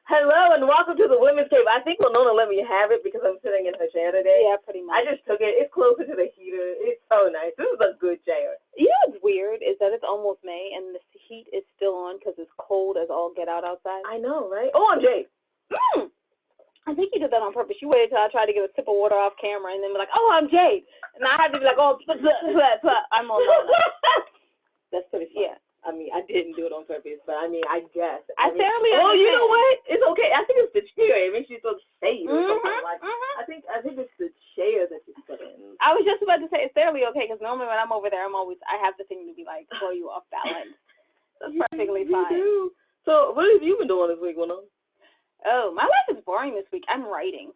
Hello and welcome to the Women's Cave. I think Winona let me have it because I'm sitting in her chair today. Yeah, pretty much. I just took it. It's closer to the heater. It's so nice. This is a good chair. You know what's weird is that it's almost May and the heat is still on because it's cold as all get out outside. I know, right? Oh, I'm Jade. I think you did that on purpose. You waited till I tried to get a sip of water off camera and then be like, oh, I'm Jade. And I had to be like, oh, I'm on Lona. That's pretty funny. Yeah. I mean, I didn't do it on purpose, but I mean, I guess. I thoroughly understand. Oh, you know what? It's okay. I think it's the chair. It makes you so safe or something. I think it's the chair that you put in. I was just about to say it's fairly okay because normally when I'm over there, I have the thing to be like, throw you off balance. So it's perfectly fine. You do. So what have you been doing this week, Winona? Oh, my life is boring this week. I'm writing.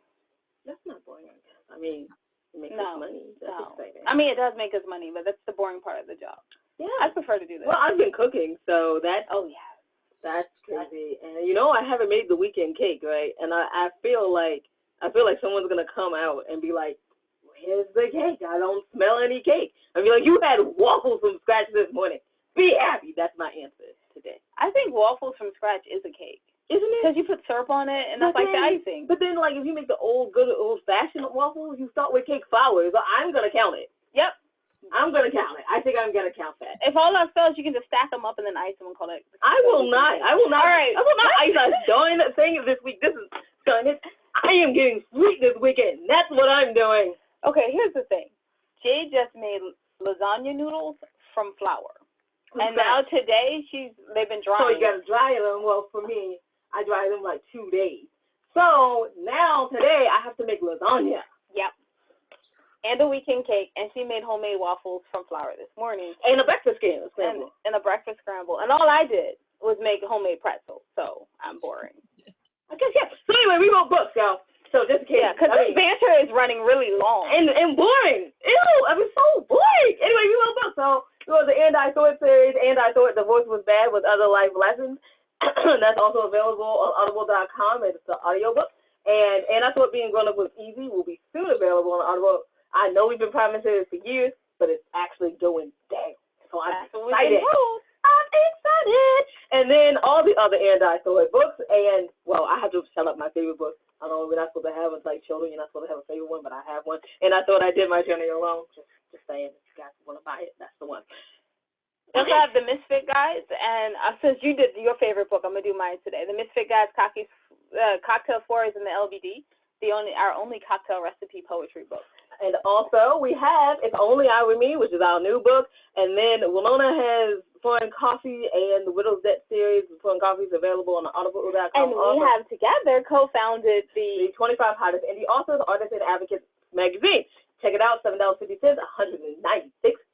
That's not boring, I guess. I mean, it makes us money. That's exciting. I mean, it does make us money, but that's the boring part of the job. Yeah. I prefer to do that. Well, I've been cooking, so that's crazy. And you know, I haven't made the weekend cake, right? And I feel like someone's gonna come out and be like, "Where's the cake? I don't smell any cake." I'd be like, "You had waffles from scratch this morning. Be happy." That's my answer today. I think waffles from scratch is a cake. Isn't it? Because you put syrup on it, and that's like the icing. But then, like, if you make the good old-fashioned waffles, you start with cake flour. So I'm gonna count it. Yep. I'm gonna count it. I think I'm gonna count that. If all else fails, you can just stack them up and then ice them and call it. I will not. All right. I will not ice a darn thing this week. This is done. I am getting sweet this weekend. That's what I'm doing. Okay, here's the thing. Jade just made lasagna noodles from flour. And now today they've been drying. So you gotta dry them. Well, for me, I dry them like 2 days. So now today I have to make lasagna. Yep. And a weekend cake, and she made homemade waffles from flour this morning. And a breakfast scramble. And a breakfast scramble. And all I did was make homemade pretzels, so I'm boring. I guess, yeah. So anyway, we wrote books, y'all. So just in case. Yeah, because this banter is running really long. And boring. Ew, I mean, so boring. Anyway, we wrote books. So it was the And I Thought series, And I Thought Divorce Was Bad with Other Life Lessons. That's also available on audible.com. It's the audiobook. And I Thought Being Grown Up Was Easy will be soon available on Audible. I know we've been promising it for years, but it's actually going down. So I'm excited. I'm excited. And then all the other And I Thought books. And, well, I have to shout out my favorite book. I know we're not supposed to have it like children. You're not supposed to have a favorite one, but I have one. And I thought I did My Journey Alone. Just saying, if you guys want to buy it, that's the one. I have the Misfit Guys, and since you did your favorite book, I'm gonna do mine today. The Misfit Guys, Cocktail Stories in the LBD, our only cocktail recipe poetry book. And also we have If Only I Were Me, which is our new book. And then Winona has Foreign Coffee and the Widow's Debt series. Foreign Coffee is available on audible.com. And we have together co-founded the 25 Hottest Indie Authors, Artists, and Advocates magazine. Check it out, $7.50, 196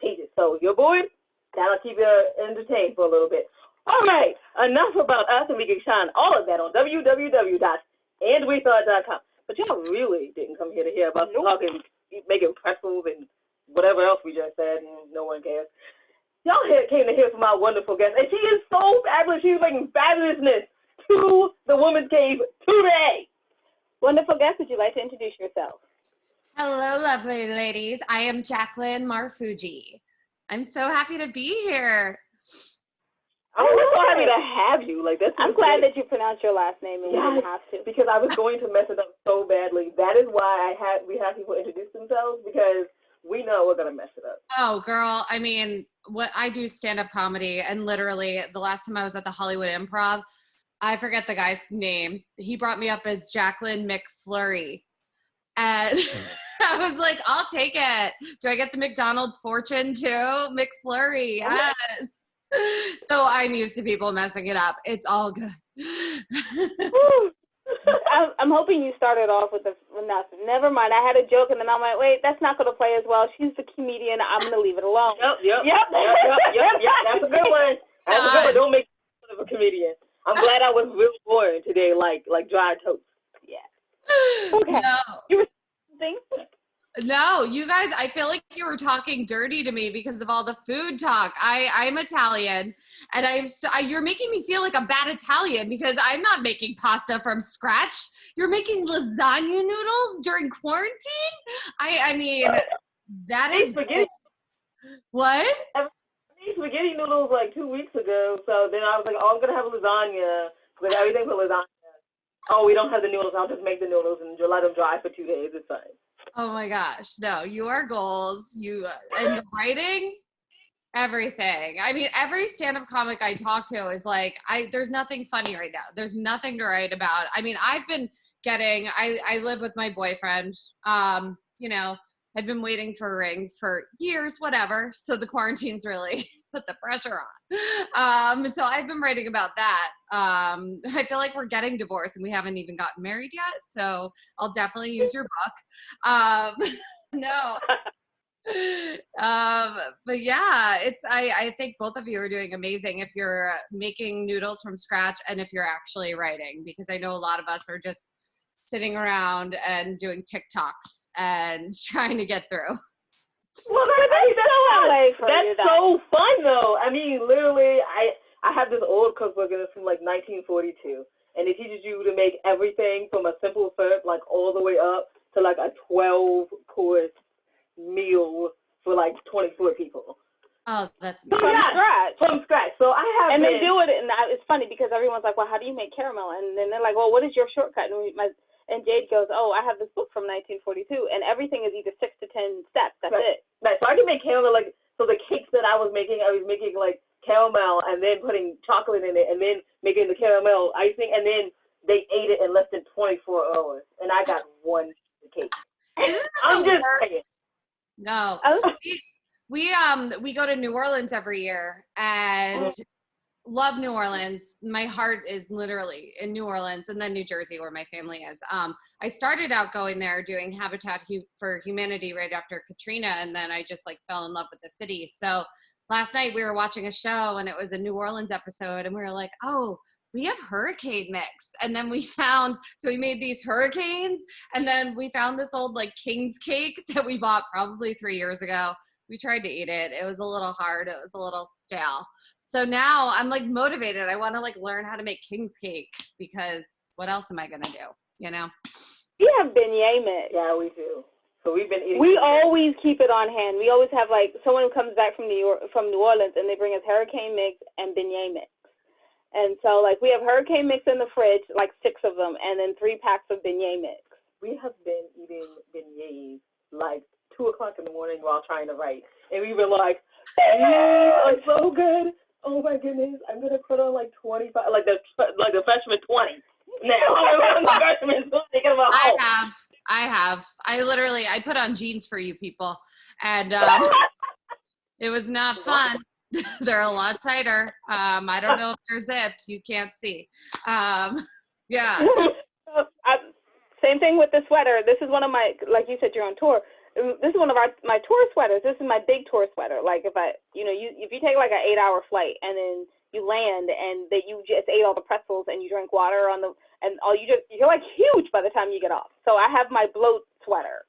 pages. So if you're bored, that'll keep you entertained for a little bit. All right, enough about us, and we can shine all of that on www.andwethought.com. But y'all really didn't come here to hear about talking, making pretzels and whatever else we just said, and no one cares. Y'all came to hear from our wonderful guest, and she is so fabulous. She's bringing fabulousness to the Women's Cave today. Wonderful guest, would you like to introduce yourself? Hello, lovely ladies. I am Jaclyn Marfuggi. I'm so happy to be here. I'm so happy to have you. I'm glad that you pronounced your last name and we didn't have to. Because I was going to mess it up so badly. That is why we have people introduce themselves, because we know we're gonna mess it up. Oh, girl. I mean, what I do stand-up comedy, and literally the last time I was at the Hollywood Improv, I forget the guy's name. He brought me up as Jaclyn McFlurry. And I was like, I'll take it. Do I get the McDonald's fortune too? McFlurry, yes. So I'm used to people messing it up. It's all good. I'm hoping you started off with nothing. Never mind. I had a joke and then I'm like, wait, that's not going to play as well. She's the comedian. I'm going to leave it alone. Yep. That's a good one. That's a good one. Don't make fun of a comedian. I'm glad I was real boring today, like dry toast. Yeah. Okay. No. You were saying something? No, you guys, I feel like you were talking dirty to me because of all the food talk. I'm Italian, and you're making me feel like a bad Italian because I'm not making pasta from scratch. You're making lasagna noodles during quarantine? I mean, that is spaghetti. What? I made spaghetti noodles like 2 weeks ago, so then I was like, oh, I'm going to have lasagna with everything for lasagna. Oh, we don't have the noodles. I'll just make the noodles and let them dry for 2 days. It's fine. Oh my gosh. No, your goals, and the writing, everything. I mean, every stand-up comic I talk to is like, there's nothing funny right now. There's nothing to write about. I mean, I've been getting, I live with my boyfriend, I'd been waiting for a ring for years, whatever. So the quarantine's really put the pressure on. So I've been writing about that. I feel like we're getting divorced and we haven't even gotten married yet. So I'll definitely use your book. No. But yeah, I think both of you are doing amazing if you're making noodles from scratch and if you're actually writing, because I know a lot of us are just sitting around and doing TikToks and trying to get through. Well, that's so fun though. I mean, literally, I have this old cookbook and it's from like 1942, and it teaches you to make everything from a simple syrup like all the way up to like a 12-course meal for like 24 people. Oh, that's from scratch. From scratch. So I have, and they do it, and it's funny because everyone's like, "Well, how do you make caramel?" And then they're like, "Well, what is your shortcut?" And Jade goes, "Oh, I have this book from 1942, and everything is either 6 to 10 steps. That's it." Right. So I can make caramel like so. The cakes that I was making like caramel and then putting chocolate in it and then making the caramel icing, and then they ate it in less than 24 hours, and I got one cake. I'm just saying. No. We go to New Orleans every year and love New Orleans. My heart is literally in New Orleans and then New Jersey where my family is. I started out going there doing Habitat for Humanity right after Katrina, and then I just like fell in love with the city. So last night we were watching a show and it was a New Orleans episode and we were like, oh, we have hurricane mix. And then we made these hurricanes, and then we found this old like King's cake that we bought probably 3 years ago. We tried to eat it. It was a little hard. It was a little stale. So now I'm like motivated. I want to like learn how to make King's cake because what else am I going to do? You know? We have beignet mix. Yeah, we do. So we've been eating. We always keep it on hand. We always have like someone who comes back from New Orleans and they bring us hurricane mix and beignet mix. And so, like, we have hurricane mix in the fridge, like 6 of them, and then 3 packs of beignet mix. We have been eating beignets like 2 o'clock in the morning while trying to write, and we've been like, "Beignets are so good! Oh my goodness! I'm gonna put on like 25, like the freshman 20 now. I'm the freshman 20 thinking about home. I have. I put on jeans for you people, and it was not fun. They're a lot tighter. I don't know if they're zipped. You can't see. Yeah. Same thing with the sweater. This is one of my, like you said, you're on tour. This is one of my tour sweaters. This is my big tour sweater. Like if you take like an 8-hour flight and then you land and that you just ate all the pretzels and you drink water you're like huge by the time you get off. So I have my bloat sweater.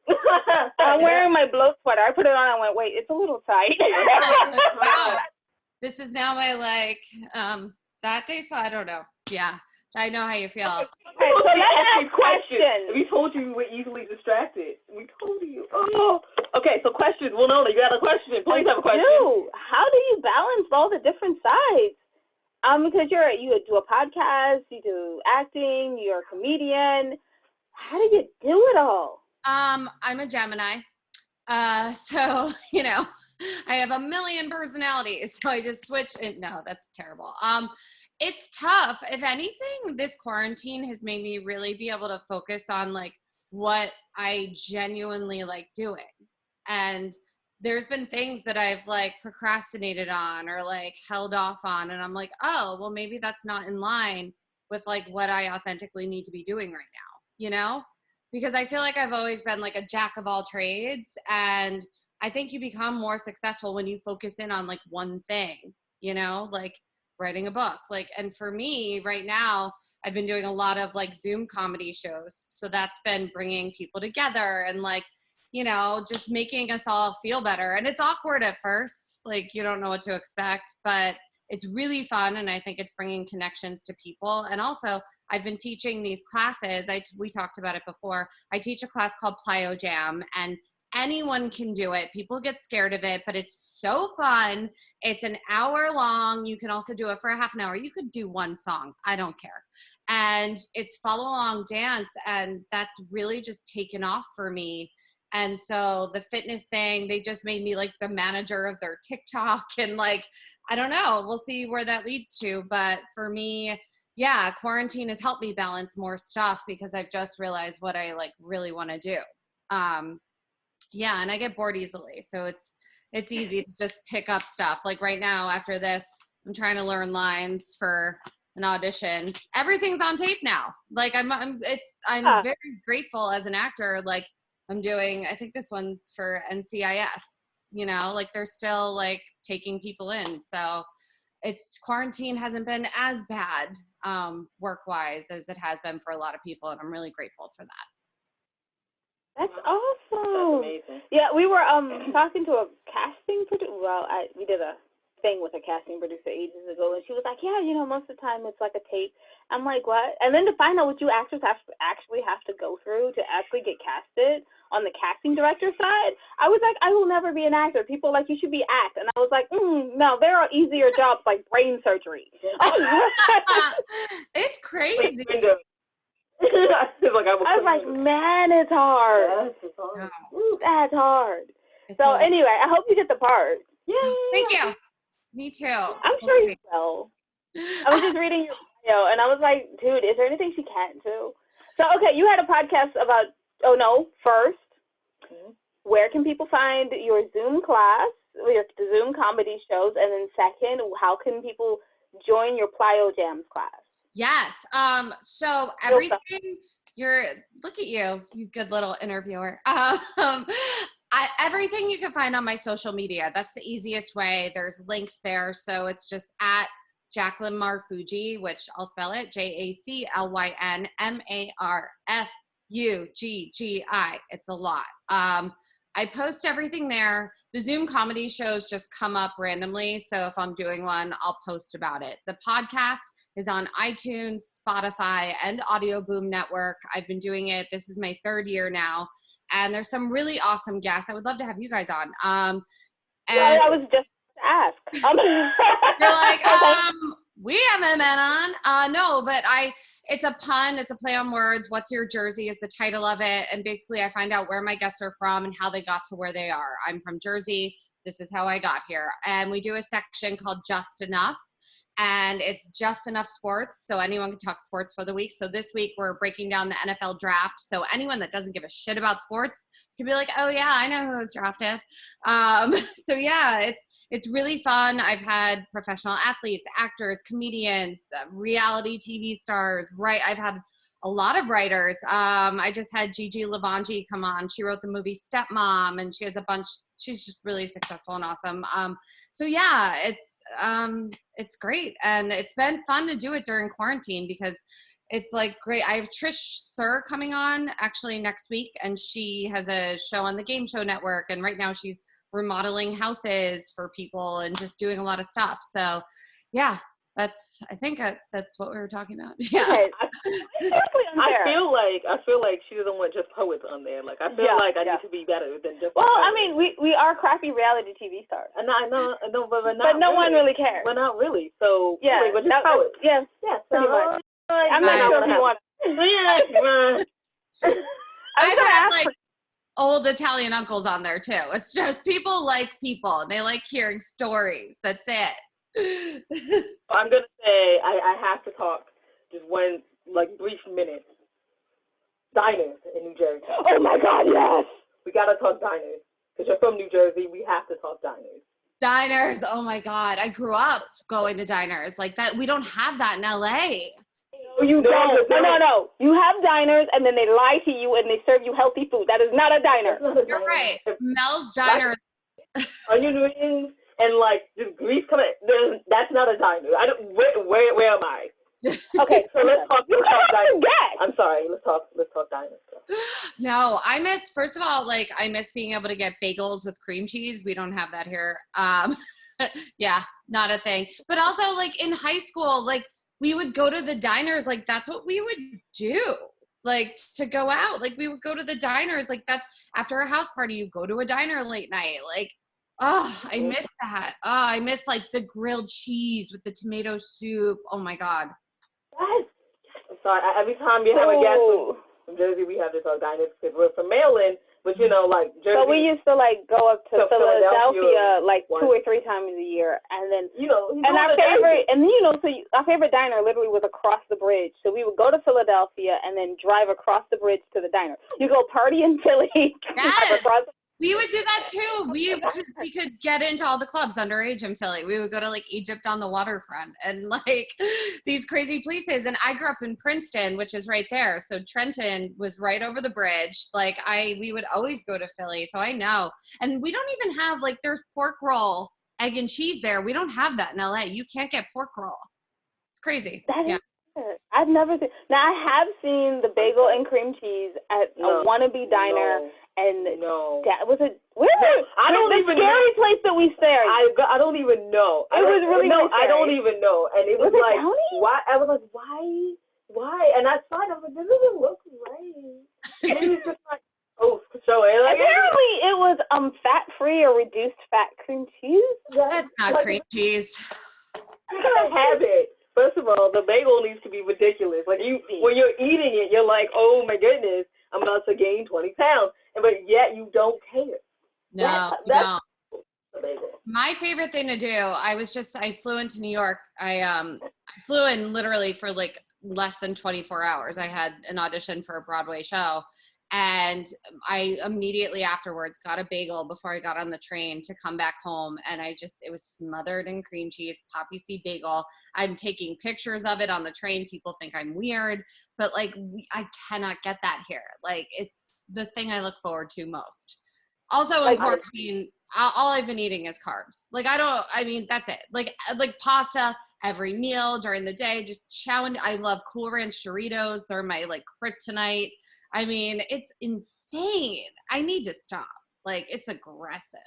I'm wearing my bloat sweater. I put it on and went, wait, it's a little tight. Wow. This is now my that day, so I don't know. Yeah, I know how you feel. Okay, so let's ask questions. We told you we were easily distracted. We told you. Oh. Okay, so question. Well, no, you got a question. Please have a question. How do you balance all the different sides? Because you do a podcast, you do acting, you're a comedian. How do you do it all? I'm a Gemini. So, I have a million personalities. So I just switch it. No, that's terrible. It's tough. If anything, this quarantine has made me really be able to focus on like what I genuinely like doing. And there's been things that I've like procrastinated on or like held off on. And I'm like, oh, well, maybe that's not in line with like what I authentically need to be doing right now, because I feel like I've always been like a jack of all trades. And I think you become more successful when you focus in on like one thing, like writing a book. Like, and for me right now, I've been doing a lot of like Zoom comedy shows. So that's been bringing people together and like, just making us all feel better. And it's awkward at first, like you don't know what to expect, but it's really fun. And I think it's bringing connections to people. And also I've been teaching these classes. We talked about it before. I teach a class called Plyo Jam, and anyone can do it. People get scared of it, but it's so fun. It's an hour long. You can also do it for a half an hour. You could do one song. I don't care. And it's follow along dance. And that's really just taken off for me. And so the fitness thing, they just made me like the manager of their TikTok. And like, I don't know, we'll see where that leads to. But for me, yeah, quarantine has helped me balance more stuff because I've just realized what I like really want to do. Yeah, and I get bored easily. So it's easy to just pick up stuff. Like right now after this, I'm trying to learn lines for an audition. Everything's on tape now. Like I'm very grateful as an actor. Like I'm doing, I think this one's for NCIS, you know, like they're still like taking people in. So it's quarantine hasn't been as bad work-wise as it has been for a lot of people. And I'm really grateful for that. That's awesome. That's amazing. Yeah, we were talking to a casting producer. Well, we did a thing with a casting producer ages ago, and she was like, yeah, you know, most of the time it's like a tape. I'm like, what? And then to find out what you actors actually have to go through to actually get casted on the casting director side, I was like, I will never be an actor. People are like, you should be act. And I was like, no, there are easier jobs like brain surgery. It's crazy. I was like, man, it's hard. Yes, it's hard. That's hard. It's So anyway, I hope you get the part. Yeah. Thank you. Me too. I'm sure you will. I was just reading your bio, and I was like, dude, is there anything she can't do? So, okay, you had a podcast about, first, where can people find your Zoom class, your Zoom comedy shows, and then second, how can people join your Plyo Jams class? Yes. So everything look at you good little interviewer. Everything you can find on my social media. That's the easiest way. There's links there. So it's just at Jaclyn Marfuggi, which I'll spell it, JACLYN MARFUGGI. It's a lot. I post everything there. The Zoom comedy shows just come up randomly. So if I'm doing one, I'll post about it. The podcast is on iTunes, Spotify, and Audio Boom Network. I've been doing it. This is my 3rd year now. And there's some really awesome guests. I would love to have you guys on. And I was just asked. You're like, we haven't been on. No, but it's a pun. It's a play on words. What's Your Jersey is the title of it. And basically I find out where my guests are from and how they got to where they are. I'm from Jersey. This is how I got here. And we do a section called Just Enough. And it's just enough sports, so anyone can talk sports for the week. So this week we're breaking down the NFL draft. So anyone that doesn't give a shit about sports can be like, oh yeah, I know who was drafted. So yeah, it's really fun. I've had professional athletes, actors, comedians, reality TV stars. Right, I've had a lot of writers. I just had Gigi Lavangi come on. She wrote the movie Stepmom, and she has a bunch. She's just really successful and awesome. So yeah, it's great. And it's been fun to do it during quarantine because it's like great. I have Trish Sir coming on actually next week, and she has a show on the Game Show Network. And right now she's remodeling houses for people and just doing a lot of stuff. So yeah, I think that's what we were talking about. Yeah. Okay. I feel like she doesn't want just poets on there. Like I feel like I need to be better than just. Well, I mean, we are crappy reality TV stars. And I know, but no one really cares. We're not really. So yeah, we're just poets. Yeah, pretty much. I'm not sure if you want. I've had like old Italian uncles on there too. It's just people like people. They like hearing stories. That's it. I'm gonna say I have to talk just one brief minute. Diners in New Jersey. Oh my God, yes! We gotta talk diners because you're from New Jersey. We have to talk diners. Diners. Oh my God, I grew up going to diners like that. We don't have that in LA. No, you don't. No. You have diners, and then they lie to you, and they serve you healthy food. That is not a diner. You're right. Mel's Diner. Onion rings and just grease coming. That's not a diner. I don't. Where am I? Okay, so let's talk diners. I'm sorry. Let's talk diners. No, first of all, I miss being able to get bagels with cream cheese. We don't have that here. Yeah, not a thing. But also in high school, we would go to the diners. That's what we would do. like to go out. Like we would go to the diners. Like that's after a house party, you go to a diner late night. Like, oh, I miss that. Oh, I miss like the grilled cheese with the tomato soup. Oh my God. Yes. I'm sorry. Every time you have a guest from Jersey, we have this diner because we're from Maryland. But like Jersey. So we used to like go up to Philadelphia like 2 or 3 times a year, and then and our favorite, and our favorite diner literally was across the bridge. So we would go to Philadelphia and then drive across the bridge to the diner. You go party in Philly. Yes. We would do that too. Because we could get into all the clubs underage in Philly. We would go to like Egypt on the waterfront and like these crazy places. And I grew up in Princeton, which is right there. So Trenton was right over the bridge. Like we would always go to Philly. So I know. And we don't even have like, there's pork roll, egg and cheese there. We don't have that in LA. You can't get pork roll. It's crazy. I've never seen. Now I have seen the bagel and cream cheese at a wannabe diner. And that was I don't even scary place that we stayed. I don't even know. It was really I don't even know. And it was like, county? why? I was like, why? And I saw it. I was like, this doesn't look right. And it was just like, apparently it was fat-free or reduced fat cream cheese. That's not cream cheese. You gotta have it. First of all, the bagel needs to be ridiculous. Like when you're eating it, you're like, oh my goodness, I'm about to gain 20 pounds. But yet you don't care. No, that's the bagel. My favorite thing to do, I flew into New York. I flew in literally for like less than 24 hours. I had an audition for a Broadway show. And I immediately afterwards got a bagel before I got on the train to come back home. And it was smothered in cream cheese, poppy seed bagel. I'm taking pictures of it on the train. People think I'm weird, but like, I cannot get that here. Like it's the thing I look forward to most. Also in quarantine, all I've been eating is carbs. Like that's it. Like pasta every meal during the day, just chowing. I love Cool Ranch Doritos. They're my like kryptonite. I mean, it's insane. I need to stop. Like, it's aggressive,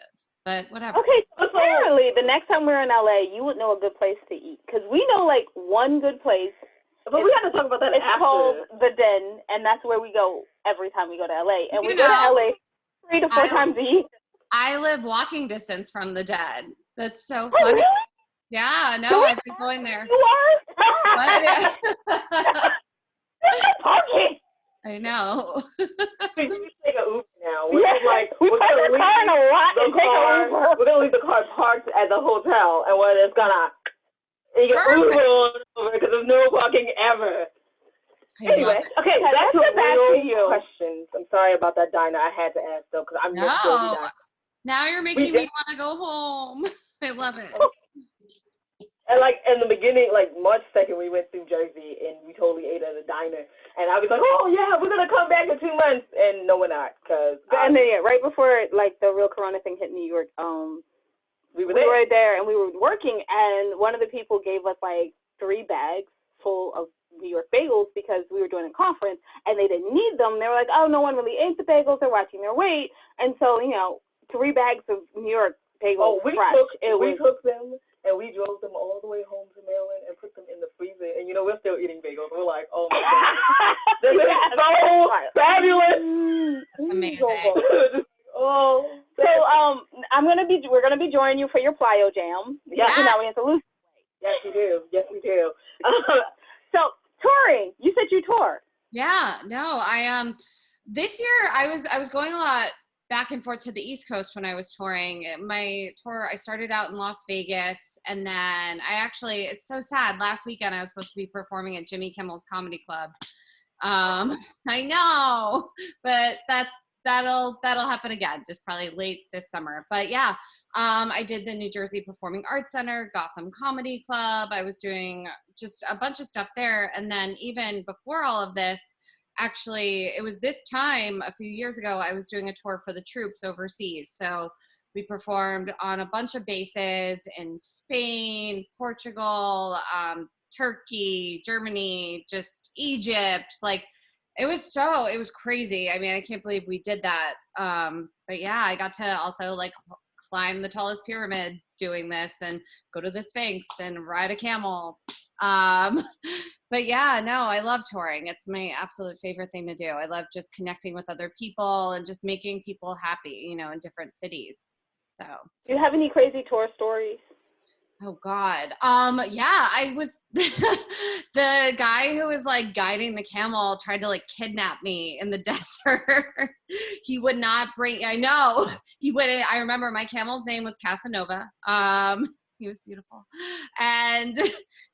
but whatever. Okay, so apparently the next time we're in LA, you would know a good place to eat. Because we know, like, one good place. But we have to talk about that after. It's called The Den, and that's where we go every time we go to LA. And we go to LA 3 to 4 times a year. I live walking distance from The Den. That's so Oh, funny. really? Yeah, no, I've been going there. You are? Okay. I know. You take an Uber now. We park the car in a lot and take an Uber. We're gonna leave the car parked at the hotel, and we're just gonna get Uber on over because there's no parking ever. Anyway, okay, back to real questions. I'm sorry about that diner. I had to ask though because I'm just so diner. Now you're making me want to go home. I love it. And like in the beginning, like March 2nd, we went through Jersey and we totally ate at a diner. And I was like, oh yeah, we're gonna come back in 2 months. And no, we're not, cause and then right before like the real Corona thing hit New York, we were there and we were working, and one of the people gave us like 3 bags full of New York bagels because we were doing a conference and they didn't need them. They were like, oh, no one really ate the bagels. They're watching their weight, and so 3 bags of New York bagels. We took them. And we drove them all the way home to Maryland and put them in the freezer. And, we're still eating bagels. We're like, oh, my God. This is so fabulous. That's amazing. So, we're going to be joining you for your Plyo Jam. Yes. Now we have to lose. Yes, we do. Yes, we do. So, touring. You said you tour. Yeah. No, this year I was going a lot back and forth to the East Coast when I was touring. My tour, I started out in Las Vegas, and then it's so sad. Last weekend I was supposed to be performing at Jimmy Kimmel's Comedy Club. I know, but that'll happen again, just probably late this summer. But yeah, I did the New Jersey Performing Arts Center, Gotham Comedy Club. I was doing just a bunch of stuff there. And then even before all of this, actually, it was this time a few years ago, I was doing a tour for the troops overseas. So we performed on a bunch of bases in Spain, Portugal, Turkey, Germany, just Egypt. Like it was crazy. I mean, I can't believe we did that. But yeah, I got to also like climb the tallest pyramid doing this and go to the Sphinx and ride a camel. But yeah, no, I love touring. It's my absolute favorite thing to do. I love just connecting with other people and just making people happy, you know, in different cities. So. Do you have any crazy tour stories? Oh God. Yeah, I was the guy who was like guiding the camel tried to like kidnap me in the desert. He would not bring, I know he wouldn't. I remember my camel's name was Casanova. He was beautiful. And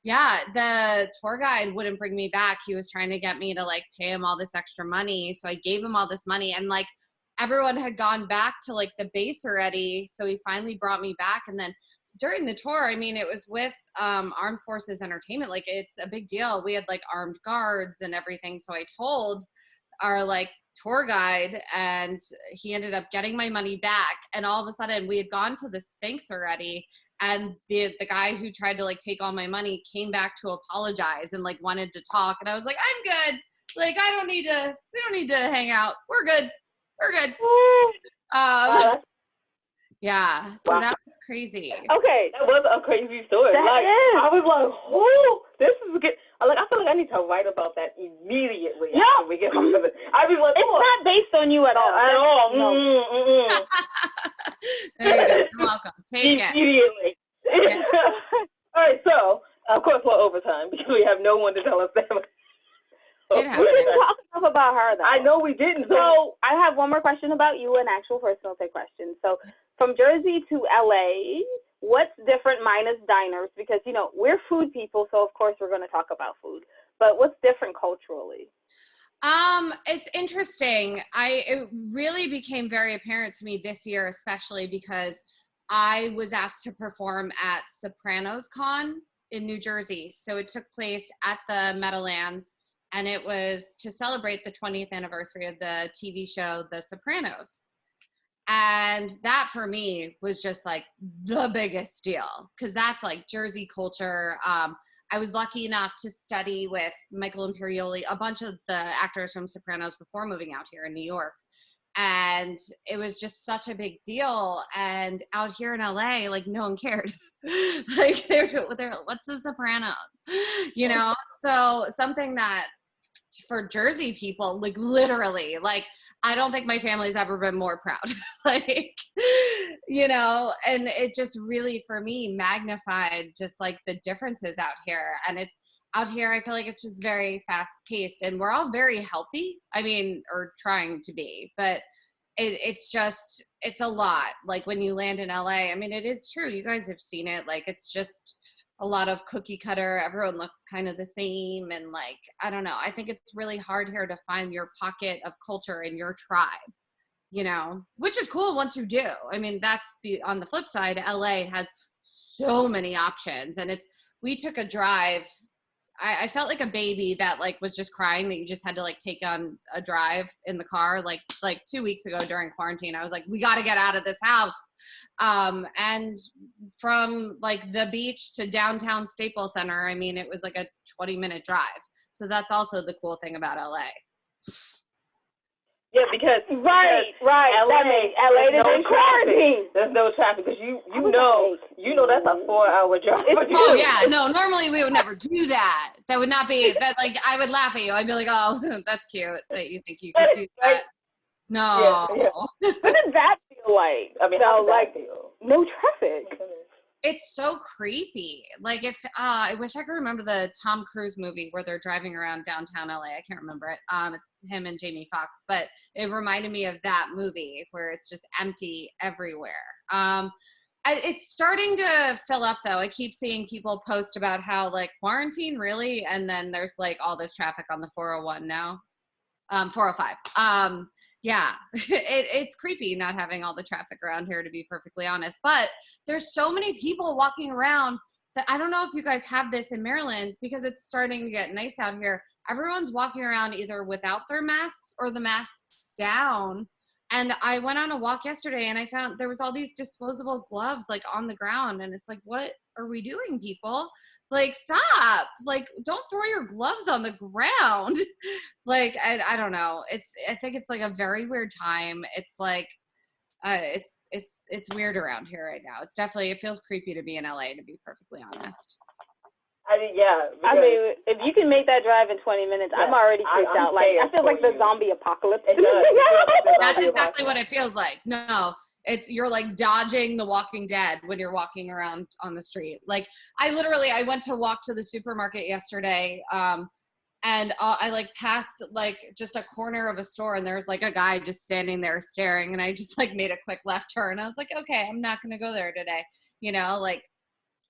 yeah, the tour guide wouldn't bring me back. He was trying to get me to like pay him all this extra money. So I gave him all this money, and like everyone had gone back to like the base already. So he finally brought me back. And then during the tour, I mean, it was with Armed Forces Entertainment. Like, it's a big deal. We had like armed guards and everything. So I told our like tour guide, and he ended up getting my money back. And all of a sudden, we had gone to the Sphinx already, and the guy who tried to like take all my money came back to apologize and like wanted to talk. And I was like, I'm good. Like, we don't need to hang out. We're good. Wow, Yeah, so that was crazy. Okay, that was a crazy story. That like, is. I was like, oh, this is good. Like, I feel like I need to write about that immediately after we get off of it. I was like, it's not based on you at all. At all. No. There you go. You're welcome. Take it. Immediately. Yeah. All right, so, of course, we're overtime because we have no one to tell us that. We didn't talk enough about her, though. I know we didn't. So I have one more question about you, an actual personal take question. So from Jersey to LA, what's different minus diners? Because, you know, we're food people, so of course we're going to talk about food. But what's different culturally? It's interesting. It really became very apparent to me this year, especially because I was asked to perform at Sopranos Con in New Jersey. So it took place at the Meadowlands, and it was to celebrate the 20th anniversary of the TV show The Sopranos. And that for me was just like the biggest deal, because that's like Jersey culture. I was lucky enough to study with Michael Imperioli, a bunch of the actors from Sopranos before moving out here in New York. And it was just such a big deal. And out here in LA, like, no one cared. Like, they're what's the Sopranos? You know, so something that for Jersey people, like, literally, like, I don't think my family's ever been more proud. Like, you know, and it just really, for me, magnified just like the differences out here. And it's out here, I feel like it's just very fast paced, and we're all very healthy. I mean, or trying to be, but it's a lot. Like, when you land in LA, I mean, it is true. You guys have seen it. Like, it's just a lot of cookie cutter. Everyone looks kind of the same. And like, I don't know. I think it's really hard here to find your pocket of culture in your tribe, you know, which is cool once you do. I mean, that's on the flip side, LA has so many options. And we took a drive. I felt like a baby that like was just crying that you just had to like take on a drive in the car. Like 2 weeks ago during quarantine, I was like, we got to get out of this house. And from like the beach to downtown Staples Center, I mean, it was like a 20-minute drive. So that's also the cool thing about LA. Yeah, because right. LA is in quarantine. There's no traffic because you know that's a 4-hour drive. Oh yeah, no. Normally we would never do that. That would not be that. Like, I would laugh at you. I'd be like, oh, that's cute that you think you could do that. No. Yeah. What did that feel like? I mean, how did that feel? No traffic. It's so creepy. Like, if I wish I could remember the Tom Cruise movie where they're driving around downtown LA. I can't remember it. It's him and Jamie Foxx, but it reminded me of that movie where it's just empty everywhere. It's starting to fill up though. I keep seeing people post about how like quarantine really, and then there's like all this traffic on the 401 now, 405. Yeah, it's creepy not having all the traffic around here, to be perfectly honest. But there's so many people walking around that I don't know if you guys have this in Maryland, because it's starting to get nice out here. Everyone's walking around either without their masks or the masks down. And I went on a walk yesterday and I found there was all these disposable gloves like on the ground. And it's like, what are we doing, people? Like, stop. Like, don't throw your gloves on the ground. Like, I don't know. I think it's like a very weird time. It's like, it's weird around here right now. It feels creepy to be in LA, to be perfectly honest. I mean, yeah. I mean, if you can make that drive in 20 minutes, I'm already freaked out. Like, I feel like the zombie apocalypse. That's exactly what it feels like. No, you're like dodging the Walking Dead when you're walking around on the street. Like, I went to walk to the supermarket yesterday, and I like passed like just a corner of a store, and there's like a guy just standing there staring, and I just like made a quick left turn. I was like, okay, I'm not gonna go there today. You know, like,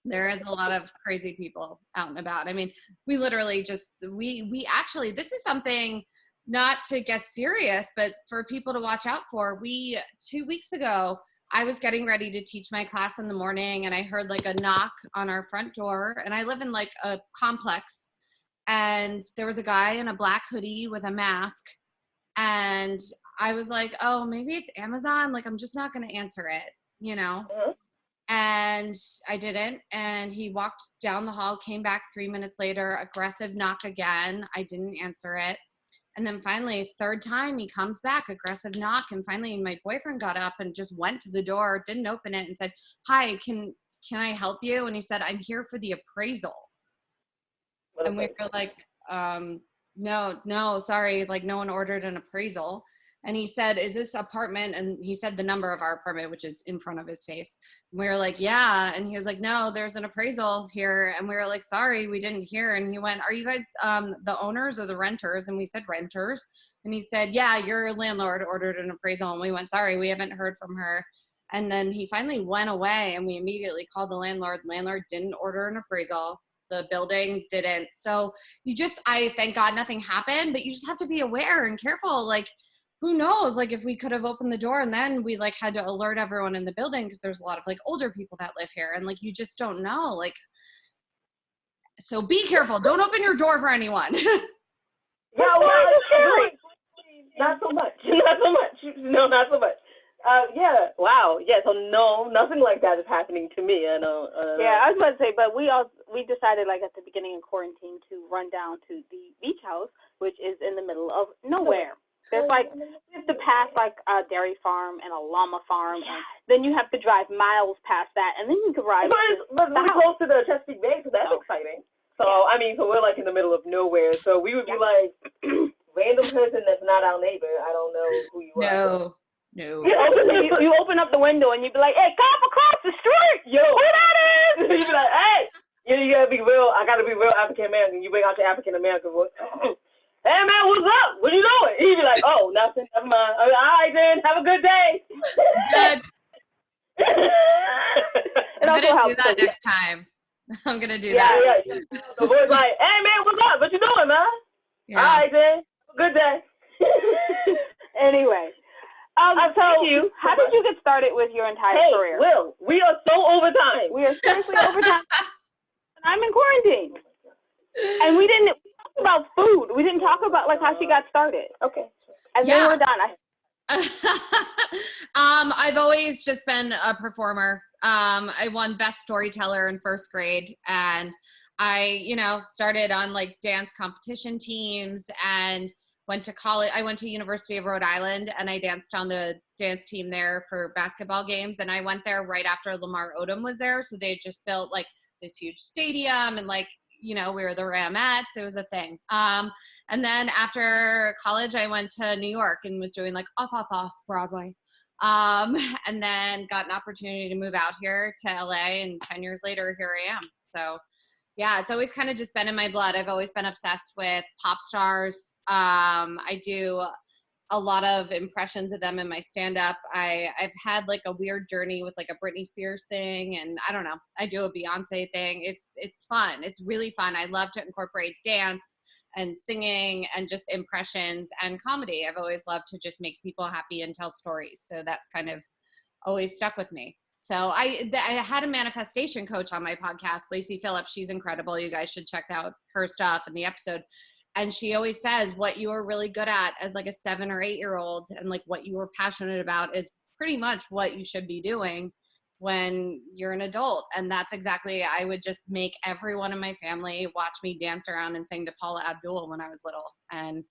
there is a lot of crazy people out and about. I mean, we literally just, we actually, this is something not to get serious, but for people to watch out for. 2 weeks ago, I was getting ready to teach my class in the morning, and I heard like a knock on our front door, and I live in like a complex, and there was a guy in a black hoodie with a mask, and I was like, oh, maybe it's Amazon. Like, I'm just not going to answer it, you know? Uh-huh. And I didn't. And he walked down the hall, came back 3 minutes later, aggressive knock again. I didn't answer it. And then finally, third time, he comes back, aggressive knock. And finally, my boyfriend got up and just went to the door, didn't open it, and said, hi, can I help you? And he said, I'm here for the appraisal. And we were like, no, sorry. Like, no one ordered an appraisal. And he said, is this apartment? And he said the number of our apartment, which is in front of his face. And we were like, yeah. And he was like, no, there's an appraisal here. And we were like, sorry, we didn't hear. And he went, are you guys the owners or the renters? And we said renters. And he said, yeah, your landlord ordered an appraisal. And we went, sorry, we haven't heard from her. And then he finally went away, and we immediately called the landlord. Landlord didn't order an appraisal. The building didn't. So I thank God nothing happened, but you just have to be aware and careful. Like, who knows, like, if we could have opened the door and then we like had to alert everyone in the building, because there's a lot of like older people that live here, and like, you just don't know. Like, so be careful. Don't open your door for anyone. Yeah, well, not so much. No, not so much. Yeah. Wow. Yeah. So no, nothing like that is happening to me. I know. Yeah, I was about to say, but we decided like at the beginning of quarantine to run down to the beach house, which is in the middle of nowhere. There's like, you have to pass like a dairy farm and a llama farm, and then you have to drive miles past that, and then you can ride. But really close to the Chesapeake Bay, so that's exciting. So yeah. I mean, so we're like in the middle of nowhere. So we would be like random person that's not our neighbor. I don't know who you are. No. You open up the window and you'd be like, hey, cop across the street. Yo, who that is? You'd be like, hey. You gotta be real. I gotta be real African American. You bring out your African American voice. Hey man, what's up? What you doing? He'd be like, oh, nothing. Never mind. All right then. Have a good day. Good. I'm gonna do that next time. I'm gonna do that. Yeah. The boy's like, hey man, what's up? What you doing, man? Yeah. All right then. Have a good day. Anyway. So, how did you get started with your entire career? Will, we are so over time. We are seriously over time. I'm in quarantine. And we talked about food. We didn't talk about like how she got started. Okay. And then we're done. I've always just been a performer. I won Best Storyteller in first grade, and I, started on like dance competition teams and went to college. I went to University of Rhode Island, and I danced on the dance team there for basketball games. And I went there right after Lamar Odom was there. So they just built like this huge stadium, and like, we were the Ramettes. It was a thing. And then after college, I went to New York and was doing like off Broadway. And then got an opportunity to move out here to LA, and 10 years later, here I am. So yeah, it's always kind of just been in my blood. I've always been obsessed with pop stars. I do a lot of impressions of them in my stand-up. I've had like a weird journey with like a Britney Spears thing, and I don't know, I do a Beyonce thing. It's fun. It's really fun. I love to incorporate dance and singing and just impressions and comedy. I've always loved to just make people happy and tell stories. So that's kind of always stuck with me. So I had a manifestation coach on my podcast, Lacey Phillips. She's incredible. You guys should check out her stuff in the episode. And she always says what you are really good at as like a 7 or 8 year old, and like what you were passionate about is pretty much what you should be doing when you're an adult. And that's exactly, I would just make everyone in my family watch me dance around and sing to Paula Abdul when I was little. And,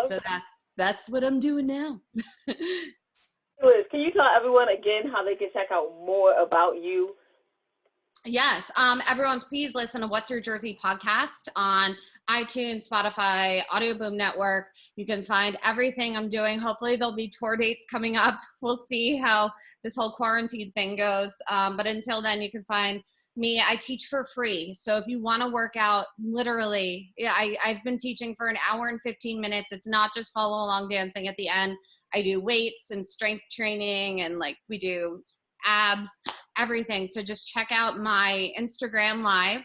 so that's what I'm doing now. Liz, can you tell everyone again how they can check out more about you? Yes. Everyone, please listen to What's Your Jersey podcast on iTunes, Spotify, Audio Boom Network. You can find everything I'm doing. Hopefully there'll be tour dates coming up. We'll see how this whole quarantine thing goes. But until then, you can find me. I teach for free. So if you want to work out, literally, I've been teaching for an hour and 15 minutes. It's not just follow along dancing at the end. I do weights and strength training, and like we do abs, everything. So just check out my Instagram live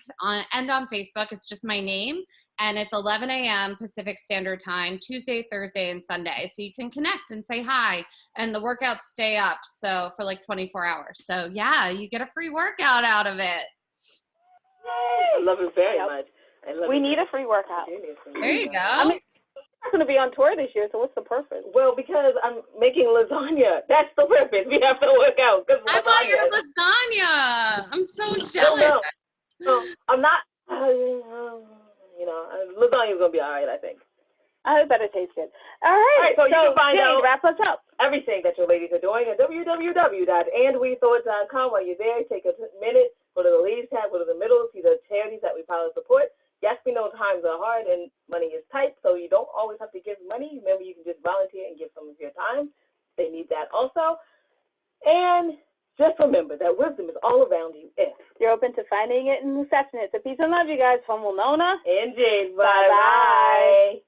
and on Facebook. It's just my name, and it's 11 a.m. Pacific Standard Time, Tuesday, Thursday, and Sunday. So you can connect and say hi, and the workouts stay up so for like 24 hours. So yeah, you get a free workout out of it. I love it very much. We need a free workout. There you go. I mean, I'm going to be on tour this year, so what's the purpose? Well, because I'm making lasagna. That's the purpose. We have to work out. I want your lasagna. I'm so jealous. No, I'm not. Lasagna's going to be all right, I think. I bet it tastes good. All right. So you can find Jade, out wrap us up. everything that your ladies are doing at www.andwethought.com. While you're there, take a minute, go to the ladies tab, go to the middle, see the charities that we proudly support. Yes, we know times are hard and money is tight, so you don't always have to give money. Remember, you can just volunteer and give some of your time. They need that also. And just remember that wisdom is all around you if you're open to finding it and assessing it. So peace and love, you guys, from Winona and Jade. Bye-bye.